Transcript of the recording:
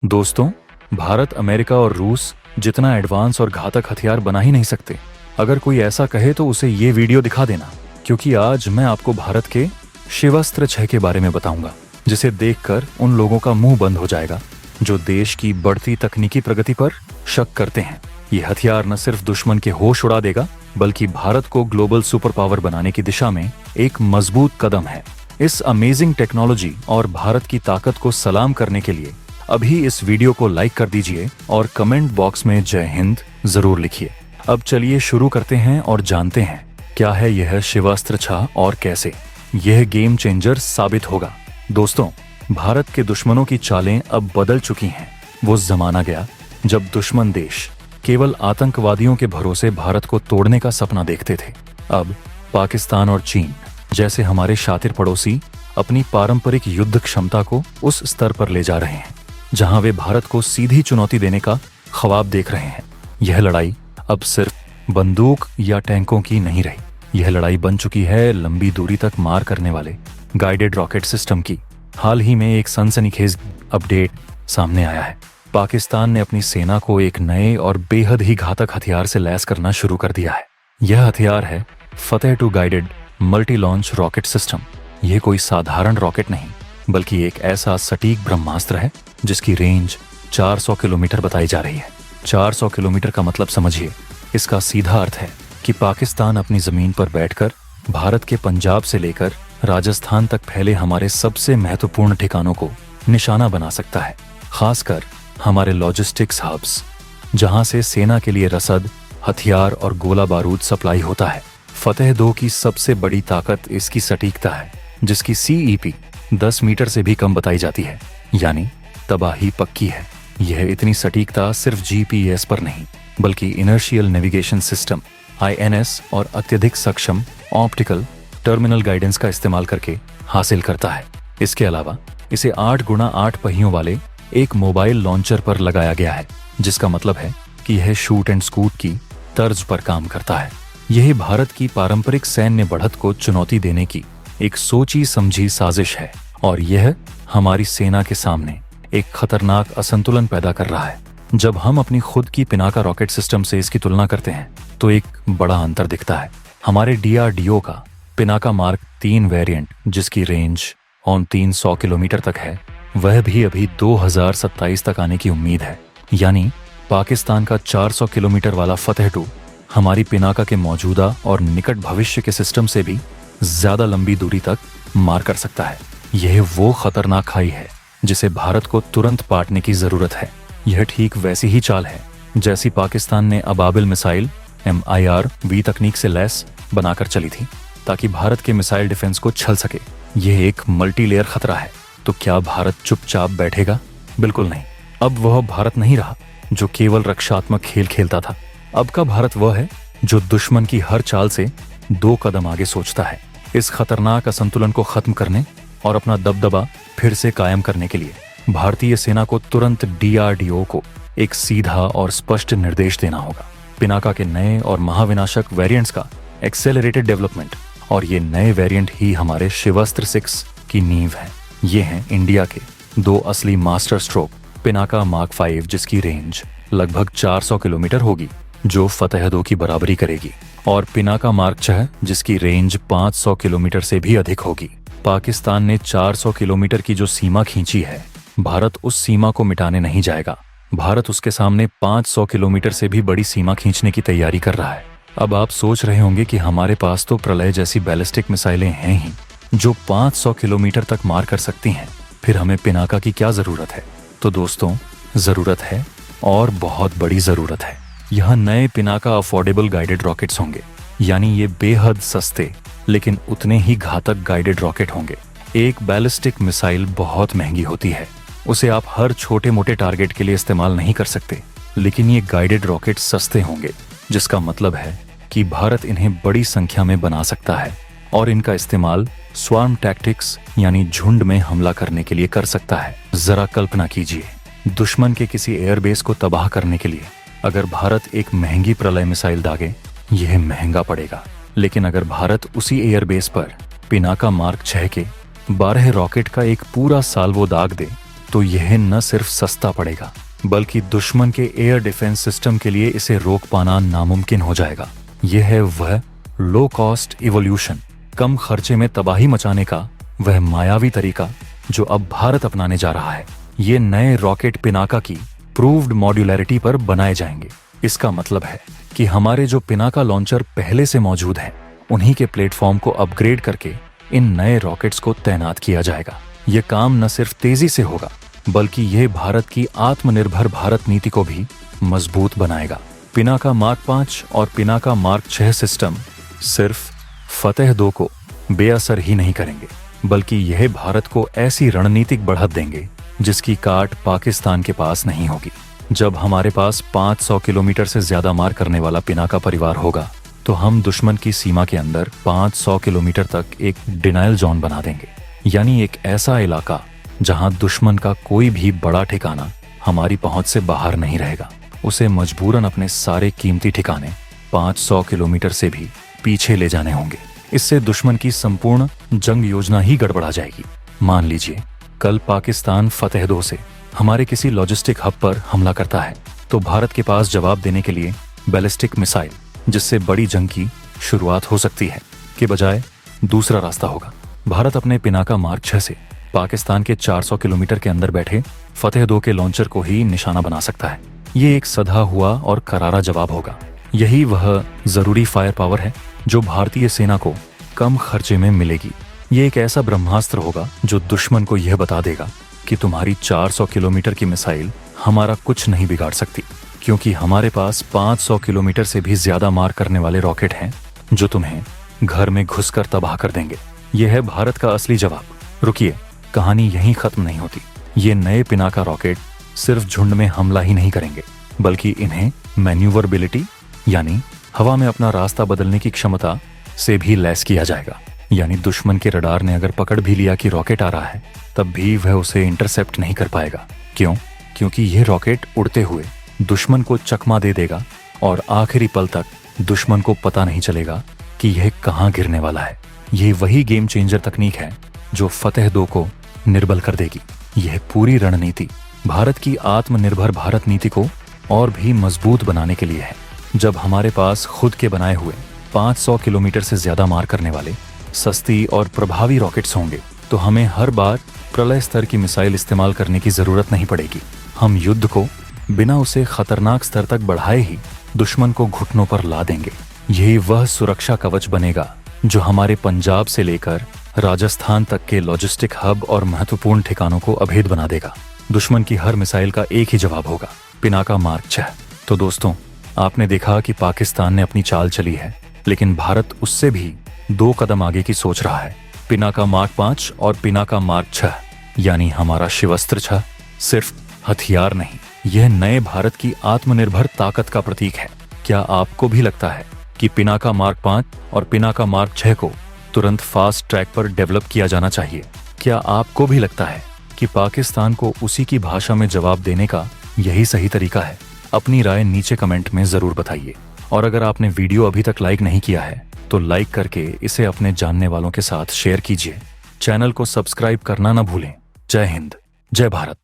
दोस्तों, भारत, अमेरिका और रूस जितना एडवांस और घातक हथियार बना ही नहीं सकते। अगर कोई ऐसा कहे तो उसे ये वीडियो दिखा देना, क्योंकि आज मैं आपको भारत के शिवास्त्र 6 के बारे में बताऊंगा, जिसे देखकर उन लोगों का मुंह बंद हो जाएगा जो देश की बढ़ती तकनीकी प्रगति पर शक करते हैं। ये हथियार न सिर्फ दुश्मन के होश उड़ा देगा, बल्कि भारत को ग्लोबल सुपर पावर बनाने की दिशा में एक मजबूत कदम है। इस अमेजिंग टेक्नोलॉजी और भारत की ताकत को सलाम करने के लिए अभी इस वीडियो को लाइक कर दीजिए और कमेंट बॉक्स में जय हिंद जरूर लिखिए। अब चलिए शुरू करते हैं और जानते हैं क्या है यह शिवास्त्र 6 और कैसे यह गेम चेंजर साबित होगा। दोस्तों, भारत के दुश्मनों की चालें अब बदल चुकी हैं। वो जमाना गया जब दुश्मन देश केवल आतंकवादियों के भरोसे भारत को तोड़ने का सपना देखते थे। अब पाकिस्तान और चीन जैसे हमारे शातिर पड़ोसी अपनी पारंपरिक युद्ध क्षमता को उस स्तर पर ले जा रहे हैं जहां वे भारत को सीधी चुनौती देने का ख्वाब देख रहे हैं। यह लड़ाई अब सिर्फ बंदूक या टैंकों की नहीं रही, यह लड़ाई बन चुकी है लंबी दूरी तक मार करने वाले गाइडेड रॉकेट सिस्टम की। हाल ही में एक सनसनीखेज अपडेट सामने आया है। पाकिस्तान ने अपनी सेना को एक नए और बेहद ही घातक हथियार से लैस करना शुरू कर दिया है। यह हथियार है फतेह-2 guided multi launch rocket system. यह कोई साधारण रॉकेट नहीं, बल्कि एक ऐसा सटीक ब्रह्मास्त्र है जिसकी रेंज 400 किलोमीटर बताई जा रही है। 400 किलोमीटर का मतलब समझिए। इसका सीधा अर्थ है कि पाकिस्तान अपनी जमीन पर बैठकर भारत के पंजाब से लेकर राजस्थान तक फैले हमारे सबसे महत्वपूर्ण ठिकानों को निशाना बना सकता है, खासकर हमारे लॉजिस्टिक्स हब्स, जहां से सेना के लिए रसद, हथियार और गोला बारूद सप्लाई होता है। फतेह-2 की सबसे बड़ी ताकत इसकी सटीकता है, जिसकी CEP 10 मीटर से भी कम बताई जाती है, यानी तबाही पक्की है। यह इतनी सटीकता सिर्फ GPS पर नहीं, बल्कि इनर्शियल नेविगेशन सिस्टम INS और अत्यधिक सक्षम ऑप्टिकल टर्मिनल गाइडेंस का इस्तेमाल करके हासिल करता है। इसके अलावा इसे 8x8 पहियों वाले एक मोबाइल लॉन्चर पर लगाया गया है, जिसका मतलब है कि यह शूट एंड स्कूट की तर्ज पर काम करता है। यही भारत की पारंपरिक सैन्य बढ़त को चुनौती देने की एक सोची समझी साजिश है, और यह हमारी सेना के सामने एक खतरनाक असंतुलन पैदा कर रहा है। जब हम अपनी खुद की पिनाका रॉकेट सिस्टम से इसकी तुलना करते हैं तो एक बड़ा अंतर दिखता है। हमारे DRDO का पिनाका मार्क 3 वेरिएंट, जिसकी रेंज 300 किलोमीटर तक है, वह भी अभी 2027 तक आने की उम्मीद है। यानी पाकिस्तान का 400 किलोमीटर वाला फतेह-2 हमारी पिनाका के मौजूदा और निकट भविष्य के सिस्टम से भी ज्यादा लंबी दूरी तक मार कर सकता है। यह वो खतरनाक खाई है जिसे भारत को तुरंत पाटने की जरूरत है। यह ठीक वैसी ही चाल है जैसी पाकिस्तान ने अबाबिल मिसाइल MIRV तकनीक से लैस बनाकर चली थी, ताकि भारत के मिसाइल डिफेंस को छल सके। यह एक मल्टी लेयर खतरा है। तो क्या भारत चुपचाप बैठेगा? बिल्कुल नहीं। अब वह भारत नहीं रहा जो केवल रक्षात्मक खेल खेलता था। अब का भारत वह है जो दुश्मन की हर चाल से 2 कदम आगे सोचता है। इस खतरनाक असंतुलन को खत्म करने और अपना दबदबा फिर से कायम करने के लिए भारतीय सेना को तुरंत DRDO को एक सीधा और स्पष्ट निर्देश देना होगा। पिनाका के नए और महाविनाशक वेरिएंट्स का एक्सेलरेटेड डेवलपमेंट, और ये नए वेरिएंट ही हमारे शिवास्त्र 6 की नींव है। ये हैं इंडिया के 2 असली मास्टर स्ट्रोक पिनाका मार्क 5, जिसकी रेंज लगभग 400 किलोमीटर होगी, जो फतेह-2 की बराबरी करेगी, और पिनाका मार्क 6, जिसकी रेंज 500 किलोमीटर से भी अधिक होगी। पाकिस्तान ने 400 किलोमीटर की जो सीमा खींची है, भारत उस सीमा को मिटाने नहीं जाएगा। भारत उसके सामने 500 किलोमीटर से भी बड़ी सीमा खींचने की तैयारी कर रहा है। अब आप सोच रहे होंगे कि हमारे पास तो प्रलय जैसी बैलिस्टिक मिसाइलें हैं ही, जो 500 किलोमीटर तक मार कर सकती हैं, फिर हमें पिनाका की क्या जरूरत है? तो दोस्तों, जरूरत है, और बहुत बड़ी जरूरत है। यह नए पिनाका अफोर्डेबल गाइडेड रॉकेट्स होंगे, यानी ये बेहद सस्ते लेकिन उतने ही घातक गाइडेड रॉकेट होंगे। एक बैलिस्टिक मिसाइल बहुत महंगी होती है, उसे आप हर छोटे मोटे टारगेट के लिए इस्तेमाल नहीं कर सकते, लेकिन ये गाइडेड रॉकेट सस्ते होंगे, जिसका मतलब है कि भारत इन्हें बड़ी संख्या में बना सकता है और इनका इस्तेमाल स्वार्म टैक्टिक्स यानी झुंड में हमला करने के लिए कर सकता है। जरा कल्पना कीजिए, दुश्मन के किसी एयरबेस को तबाह करने के लिए अगर भारत एक महंगी प्रलय मिसाइल दागे, यह महंगा पड़ेगा। लेकिन अगर भारत उसी एयरबेस पर पिनाका मार्क 6 के 12 रॉकेट का एक पूरा साल्वो दाग दे, तो यह न सिर्फ सस्ता पड़ेगा बल्कि दुश्मन के एयर डिफेंस सिस्टम के लिए इसे रोक पाना नामुमकिन हो जाएगा। यह है वह लो कॉस्ट इवोल्यूशन, कम खर्चे में तबाही मचाने का वह मायावी तरीका जो अब भारत अपनाने जा रहा है। ये नए रॉकेट पिनाका की प्रूव्ड मॉड्यूलैरिटी पर बनाए जाएंगे। इसका मतलब है कि हमारे जो पिनाका लॉन्चर पहले से मौजूद हैं, उन्हीं के प्लेटफॉर्म को अपग्रेड करके इन नए रॉकेट्स को तैनात किया जाएगा। ये काम न सिर्फ तेजी से होगा बल्कि यह भारत की आत्मनिर्भर भारत नीति को भी मजबूत बनाएगा। पिनाका मार्क 5 और पिनाका मार्क 6 सिस्टम सिर्फ फतेह 2 को बेअसर ही नहीं करेंगे बल्कि यह भारत को ऐसी रणनीतिक बढ़त देंगे जिसकी काट पाकिस्तान के पास नहीं होगी। जब हमारे पास 500 किलोमीटर से ज्यादा मार करने वाला पिनाका परिवार होगा तो हम दुश्मन की सीमा के अंदर 500 किलोमीटर तक एक डिनाइल जोन बना देंगे, यानी एक ऐसा इलाका जहां दुश्मन का कोई भी बड़ा ठिकाना हमारी पहुंच से बाहर नहीं रहेगा। उसे मजबूरन अपने सारे कीमती ठिकाने 500 किलोमीटर से भी पीछे ले जाने होंगे। इससे दुश्मन की संपूर्ण जंग योजना ही गड़बड़ा जाएगी। मान लीजिए कल पाकिस्तान फतेह 2 से हमारे किसी लॉजिस्टिक हब पर हमला करता है तो भारत के पास जवाब देने के लिए बैलिस्टिक मिसाइल, जिससे बड़ी जंग की शुरुआत हो सकती है, के बजाय दूसरा रास्ता होगा। भारत अपने पिनाका मार्क 6 से पाकिस्तान के 400 किलोमीटर के अंदर बैठे फतेह 2 के लॉन्चर को ही निशाना बना सकता है। ये एक सधा हुआ और करारा जवाब होगा। यही वह जरूरी फायर पावर है जो भारतीय सेना को कम खर्चे में मिलेगी। ये एक ऐसा ब्रह्मास्त्र होगा जो दुश्मन को यह बता देगा कि तुम्हारी 400 किलोमीटर की मिसाइल हमारा कुछ नहीं बिगाड़ सकती, क्योंकि हमारे पास 500 किलोमीटर से भी ज्यादा मार करने वाले रॉकेट हैं जो तुम्हें घर में घुसकर तबाह कर देंगे। यह है भारत का असली जवाब। रुकिए, कहानी यहीं खत्म नहीं होती। ये नए पिनाका रॉकेट सिर्फ झुंड में हमला ही नहीं करेंगे बल्कि इन्हें मैन्यूवरबिलिटी यानी हवा में अपना रास्ता बदलने की क्षमता से भी लैस किया जाएगा। यानी दुश्मन के रडार ने अगर पकड़ भी लिया कि रॉकेट आ रहा है तब भी वह उसे इंटरसेप्ट नहीं कर पाएगा। क्यों? क्योंकि यह रॉकेट उड़ते हुए दुश्मन को चकमा दे देगा और आखिरी पल तक दुश्मन को पता नहीं चलेगा कि यह कहां गिरने वाला है। यह वही गेम चेंजर तकनीक है जो फतेह 2 को निर्बल कर देगी। यह पूरी रणनीति भारत की आत्मनिर्भर भारत नीति को और भी मजबूत बनाने के लिए है। जब हमारे पास खुद के बनाए हुए 500 किलोमीटर से ज्यादा मार करने वाले सस्ती और प्रभावी रॉकेट्स होंगे तो हमें हर बार प्रलय स्तर की मिसाइल इस्तेमाल करने की जरूरत नहीं पड़ेगी। हम युद्ध को बिना उसे खतरनाक स्तर तक बढ़ाए ही दुश्मन को घुटनों पर ला देंगे। यही वह सुरक्षा कवच बनेगा जो हमारे पंजाब से लेकर राजस्थान तक के लॉजिस्टिक हब और महत्वपूर्ण ठिकानों को अभेद बना देगा। दुश्मन की हर मिसाइल का एक ही जवाब होगा, पिनाका मार्क 6। तो दोस्तों, आपने देखा कि पाकिस्तान ने अपनी चाल चली है, लेकिन भारत उससे भी 2 कदम आगे की सोच रहा है। पिनाका मार्क 5 और पिनाका मार्क 6 यानी हमारा शिवस्त्र 6 सिर्फ हथियार नहीं, यह नए भारत की आत्मनिर्भर ताकत का प्रतीक है। क्या आपको भी लगता है कि पिनाका मार्क 5 और पिनाका मार्क 6 को तुरंत फास्ट ट्रैक पर डेवलप किया जाना चाहिए? क्या आपको भी लगता है कि पाकिस्तान को उसी की भाषा में जवाब देने का यही सही तरीका है? अपनी राय नीचे कमेंट में जरूर बताइए। और अगर आपने वीडियो अभी तक लाइक नहीं किया है तो लाइक करके इसे अपने जानने वालों के साथ शेयर कीजिए। चैनल को सब्सक्राइब करना ना भूलें। जय हिंद, जय भारत।